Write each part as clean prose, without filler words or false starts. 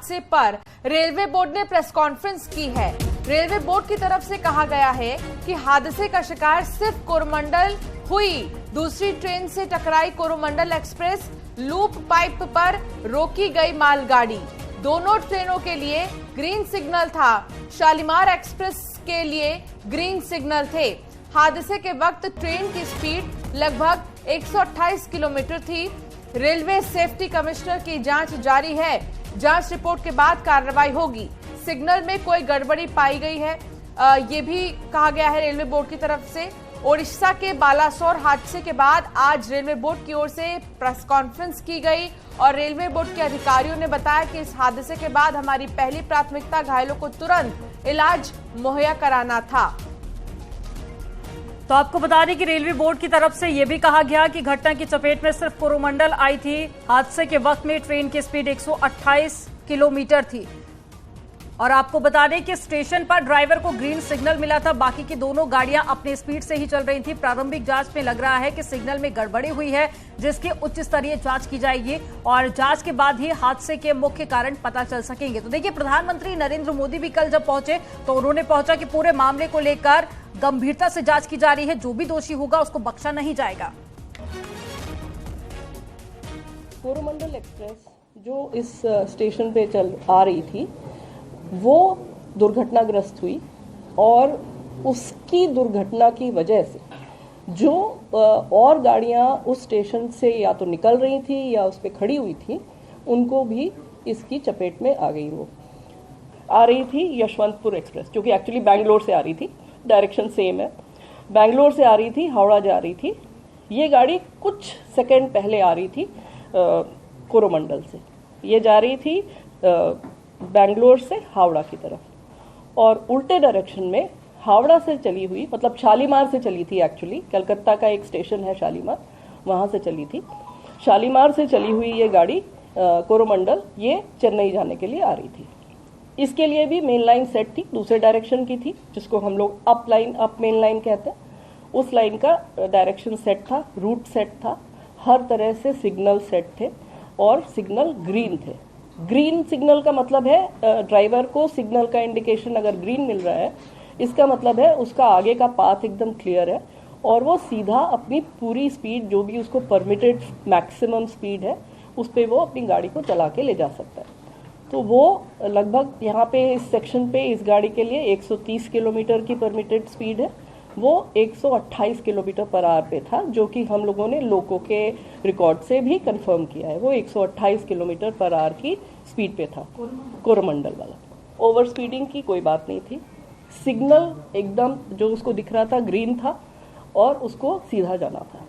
हादसे पर railway board ने प्रेस कॉन्फ्रेंस की है। रेलवे बोर्ड की तरफ से कहा गया है कि हादसे का शिकार सिर्फ कोरोमंडल हुई। दूसरी ट्रेन से टकराई कोरोमंडल एक्सप्रेस। लूप पाइप पर रोकी गई मालगाड़ी। दोनों ट्रेनों के लिए ग्रीन सिग्नल था। शालीमार एक्सप्रेस के लिए ग्रीन सिग्नल थे। हादसे के वक्त ट्रेन की स्पीड लगभग 128 किलोमीटर थी। रेलवे सेफ्टी कमिश्नर की जांच जारी है। जांच रिपोर्ट के बाद कार्रवाई होगी। सिग्नल में कोई गड़बड़ी पाई गई है, ये भी कहा गया है रेलवे बोर्ड की तरफ से। ओडिशा के बालासोर हादसे के बाद आज रेलवे बोर्ड की ओर से प्रेस कॉन्फ्रेंस की गई और रेलवे बोर्ड के अधिकारियों ने बताया कि इस हादसे के बाद हमारी पहली प्राथमिकता घायलों को तुरंत इलाज मुहैया कराना था। तो आपको बता दें कि रेलवे बोर्ड की तरफ से यह भी कहा गया कि घटना की चपेट में सिर्फ कोरोमंडल आई थी। हादसे के वक्त में ट्रेन की स्पीड 128 किलोमीटर थी। और आपको बता दें कि स्टेशन पर ड्राइवर को ग्रीन सिग्नल मिला था। बाकी की दोनों गाड़ियां अपनी स्पीड से ही चल रही थी। प्रारंभिक जांच में लग रहा है कि सिग्नल में गड़बड़ी हुई है, जिसकी उच्च स्तरीय जांच की जाएगी और जांच के बाद ही हादसे के मुख्य कारण पता चल सकेंगे। तो देखिए, प्रधानमंत्री नरेंद्र मोदी भी कल जब पहुंचे तो उन्होंने पहुंचा कि पूरे मामले को लेकर गंभीरता से जांच की जा रही है। जो भी दोषी होगा उसको बख्शा नहीं जाएगा। कोरोमंडल एक्सप्रेस जो इस स्टेशन पे आ रही थी वो दुर्घटनाग्रस्त हुई और उसकी दुर्घटना की वजह से जो और गाड़ियां उस स्टेशन से या तो निकल रही थी या उस पे खड़ी हुई थी, उनको भी इसकी चपेट में आ गई। वो आ रही थी यशवंतपुर एक्सप्रेस, जो कि एक्चुअली बैंगलोर से आ रही थी, डायरेक्शन सेम है। बैंगलोर से आ रही थी, हावड़ा जा रही थी। ये गाड़ी कुछ सेकंड पहले आ रही थी कोरोमंडल से। ये जा रही थी बैंगलोर से हावड़ा की तरफ और उल्टे डायरेक्शन में हावड़ा से चली हुई, मतलब शालीमार से चली थी। एक्चुअली कलकत्ता का एक स्टेशन है शालीमार, वहां से चली थी। शालीमार से चली हुई ये गाड़ी कोरोमंडल ये चेन्नई जाने के लिए आ रही थी। इसके लिए भी मेन लाइन सेट थी, दूसरे डायरेक्शन की थी, जिसको हम लोग अप मेन लाइन कहते हैं। उस लाइन का डायरेक्शन सेट था, रूट सेट था, हर तरह से सिग्नल सेट थे और सिग्नल ग्रीन थे। ग्रीन सिग्नल का मतलब है ड्राइवर को सिग्नल का इंडिकेशन अगर ग्रीन मिल रहा है, इसका मतलब है उसका आगे का पाथ एकदम क्लियर है और वो सीधा अपनी पूरी स्पीड, जो भी उसको परमिटेड मैक्सिमम स्पीड है, उस पर वो अपनी गाड़ी को चला के ले जा सकता है। तो वो लगभग यहाँ पे इस सेक्शन पे इस गाड़ी के लिए 130 किलोमीटर की परमिटेड स्पीड है। वो 128 किलोमीटर पर आवर पे था, जो कि हम लोगों ने लोको के रिकॉर्ड से भी कंफर्म किया है। वो 128 किलोमीटर पर आवर की स्पीड पे था कोरोमंडल वाला। ओवर स्पीडिंग की कोई बात नहीं थी। सिग्नल एकदम जो उसको दिख रहा था ग्रीन था और उसको सीधा जाना था।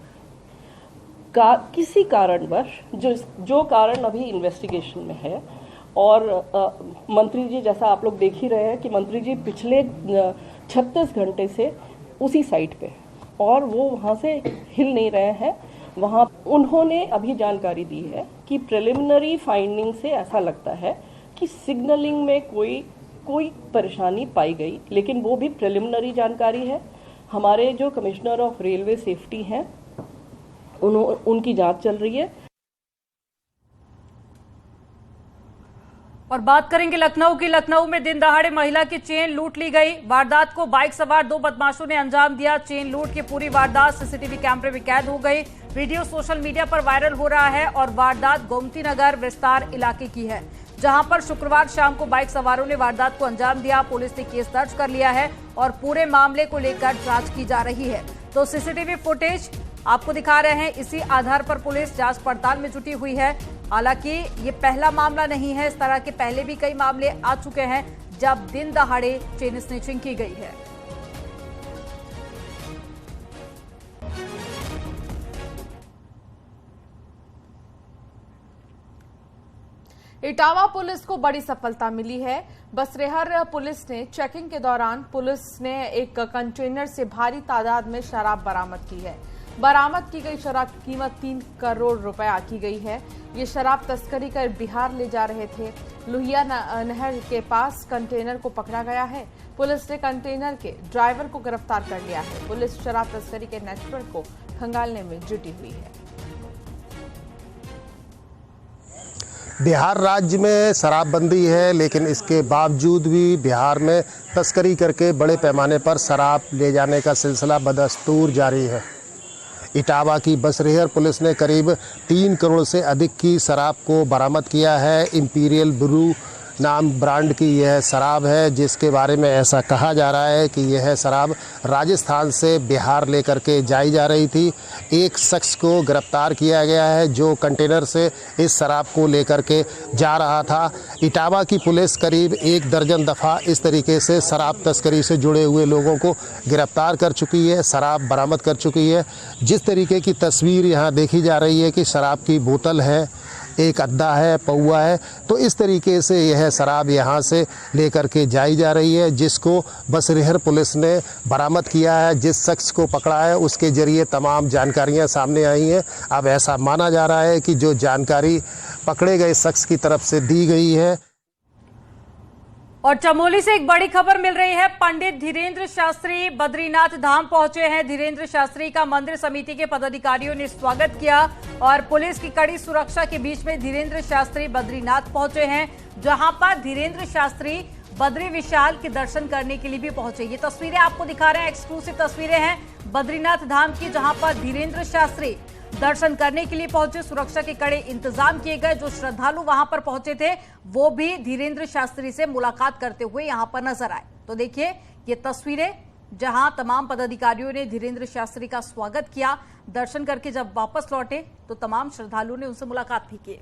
किसी कारणवश जो कारण अभी इन्वेस्टिगेशन में है और मंत्री जी, जैसा आप लोग देख ही रहे हैं कि मंत्री जी पिछले 36 घंटे से उसी साइट पे और वो वहाँ से हिल नहीं रहे हैं। वहाँ उन्होंने अभी जानकारी दी है कि प्रिलिमिनरी फाइंडिंग से ऐसा लगता है कि सिग्नलिंग में कोई परेशानी पाई गई, लेकिन वो भी प्रिलिमिनरी जानकारी है। हमारे जो कमिश्नर ऑफ रेलवे सेफ्टी हैं उनकी जांच चल रही है। और बात करेंगे लखनऊ की। लखनऊ में दिन दहाड़े महिला की चेन लूट ली गई। वारदात को बाइक सवार 2 बदमाशों ने अंजाम दिया। चेन लूट की पूरी वारदात सीसीटीवी कैमरे में कैद हो गई। वीडियो सोशल मीडिया पर वायरल हो रहा है और वारदात गोमती नगर विस्तार इलाके की है, जहां पर शुक्रवार शाम को बाइक सवारों ने वारदात को अंजाम दिया। पुलिस ने केस दर्ज कर लिया है और पूरे मामले को लेकर जांच की जा रही है। तो सीसीटीवी फुटेज आपको दिखा रहे हैं, इसी आधार पर पुलिस जांच पड़ताल में जुटी हुई है। हालांकि ये पहला मामला नहीं है, इस तरह के पहले भी कई मामले आ चुके हैं जब दिन दहाड़े चेन स्नैचिंग की गई है। इटावा पुलिस को बड़ी सफलता मिली है। बसरेहर पुलिस ने चेकिंग के दौरान पुलिस ने एक कंटेनर से भारी तादाद में शराब बरामद की है। बरामद की गई शराब की कीमत 3 करोड़ रुपए आकी गई है। ये शराब तस्करी कर बिहार ले जा रहे थे। लोहिया नहर के पास कंटेनर को पकड़ा गया है। पुलिस ने कंटेनर के ड्राइवर को गिरफ्तार कर लिया है। पुलिस शराब तस्करी के नेटवर्क को खंगालने में जुटी हुई है। बिहार राज्य में शराबबंदी है, लेकिन इसके बावजूद भी बिहार में तस्करी करके बड़े पैमाने पर शराब ले जाने का सिलसिला बदस्तूर जारी है। इटावा की बसरेहर पुलिस ने करीब 3 करोड़ से अधिक की शराब को बरामद किया है। इंपीरियल ब्रू नाम ब्रांड की यह शराब है, जिसके बारे में ऐसा कहा जा रहा है कि यह शराब राजस्थान से बिहार लेकर के जाई जा रही थी। एक शख्स को गिरफ्तार किया गया है जो कंटेनर से इस शराब को लेकर के जा रहा था। इटावा की पुलिस करीब 1 दर्जन दफ़ा इस तरीके से शराब तस्करी से जुड़े हुए लोगों को गिरफ्तार कर चुकी है, शराब बरामद कर चुकी है। जिस तरीके की तस्वीर यहाँ देखी जा रही है कि शराब की बोतल है, एक अद्दा है, पौआ है, तो इस तरीके से यह शराब यहाँ से लेकर के जाई जा रही है, जिसको बसरेहर पुलिस ने बरामद किया है। जिस शख्स को पकड़ा है उसके ज़रिए तमाम जानकारियाँ सामने आई हैं। अब ऐसा माना जा रहा है कि जो जानकारी पकड़े गए शख्स की तरफ से दी गई है। और चमोली से एक बड़ी खबर मिल रही है। पंडित धीरेन्द्र शास्त्री बद्रीनाथ धाम पहुंचे हैं। धीरेन्द्र शास्त्री का मंदिर समिति के पदाधिकारियों ने स्वागत किया और पुलिस की कड़ी सुरक्षा के बीच में धीरेन्द्र शास्त्री बद्रीनाथ पहुंचे हैं, जहां पर धीरेन्द्र शास्त्री बद्री विशाल के दर्शन करने के लिए भी पहुंचे। ये तस्वीरें आपको दिखा रहे हैं, एक्सक्लूसिव तस्वीरें हैं बद्रीनाथ धाम की, जहां पर धीरेन्द्र शास्त्री दर्शन करने के लिए पहुंचे। सुरक्षा के कड़े इंतजाम किए गए। जो श्रद्धालु वहां पर पहुंचे थे वो भी धीरेन्द्र शास्त्री से मुलाकात करते हुए यहां पर नजर आए। तो देखिए ये तस्वीरें, जहां तमाम पदाधिकारियों ने धीरेन्द्र शास्त्री का स्वागत किया। दर्शन करके जब वापस लौटे तो तमाम श्रद्धालुओं ने उनसे मुलाकात भी की।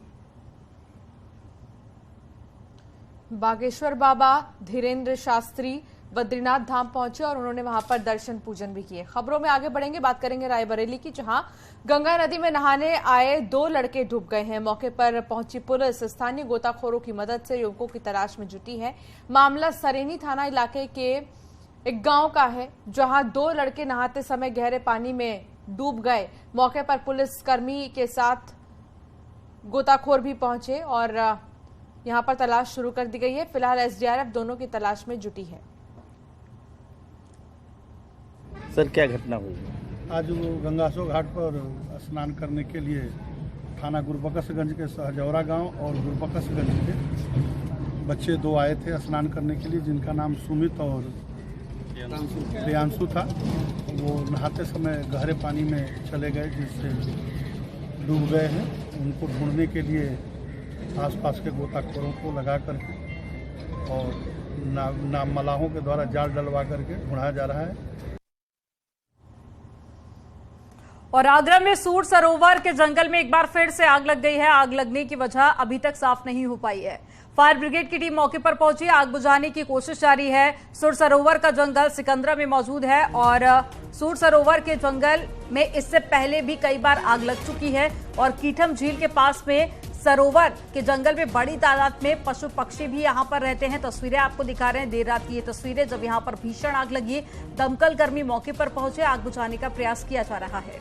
बागेश्वर बाबा धीरेन्द्र शास्त्री बद्रीनाथ धाम पहुंचे और उन्होंने वहां पर दर्शन पूजन भी किए। खबरों में आगे बढ़ेंगे, बात करेंगे रायबरेली की, जहां गंगा नदी में नहाने आए 2 लड़के डूब गए हैं। मौके पर पहुंची पुलिस स्थानीय गोताखोरों की मदद से युवकों की तलाश में जुटी है। मामला सरेनी थाना इलाके के एक गांव का है, जहां 2 लड़के नहाते समय गहरे पानी में डूब गए। मौके पर पुलिस कर्मी के साथ गोताखोर भी पहुंचे और यहां पर तलाश शुरू कर दी गई है। फिलहाल एसडीआरएफ दोनों की तलाश में जुटी है। सर क्या घटना हुई? आज वो गंगासो घाट पर स्नान करने के लिए थाना गुरबकसगंज के सहजौरा गांव और गुरबकसगंज के बच्चे 2 आए थे स्नान करने के लिए, जिनका नाम सुमित और प्रियांशु था। वो नहाते समय गहरे पानी में चले गए, जिससे डूब गए हैं। उनको ढूंढने के लिए आसपास के गोताखोरों को लगा करके और मलाहों के द्वारा जाल डलवा करके ढूंढा जा रहा है। और आगरा में सूर सरोवर के जंगल में एक बार फिर से आग लग गई है। आग लगने की वजह अभी तक साफ नहीं हो पाई है। फायर ब्रिगेड की टीम मौके पर पहुंची, आग बुझाने की कोशिश जारी है। सूर सरोवर का जंगल सिकंदरा में मौजूद है और सूर सरोवर के जंगल में इससे पहले भी कई बार आग लग चुकी है। और कीठम झील के पास में सरोवर के जंगल में बड़ी तादाद में पशु पक्षी भी यहां पर रहते हैं। तस्वीरें आपको दिखा रहे हैं, देर रात की ये तस्वीरें, जब यहां पर भीषण आग लगी। दमकल कर्मी मौके पर पहुंचे, आग बुझाने का प्रयास किया जा रहा है।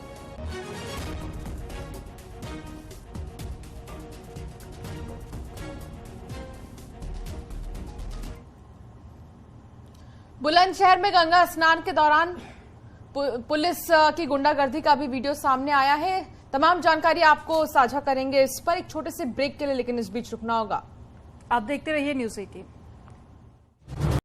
बुलंदशहर में गंगा स्नान के दौरान पुलिस की गुंडागर्दी का भी वीडियो सामने आया है। तमाम जानकारी आपको साझा करेंगे इस पर, एक छोटे से ब्रेक के लिए, लेकिन इस बीच रुकना होगा। आप देखते रहिए न्यूज़ 18।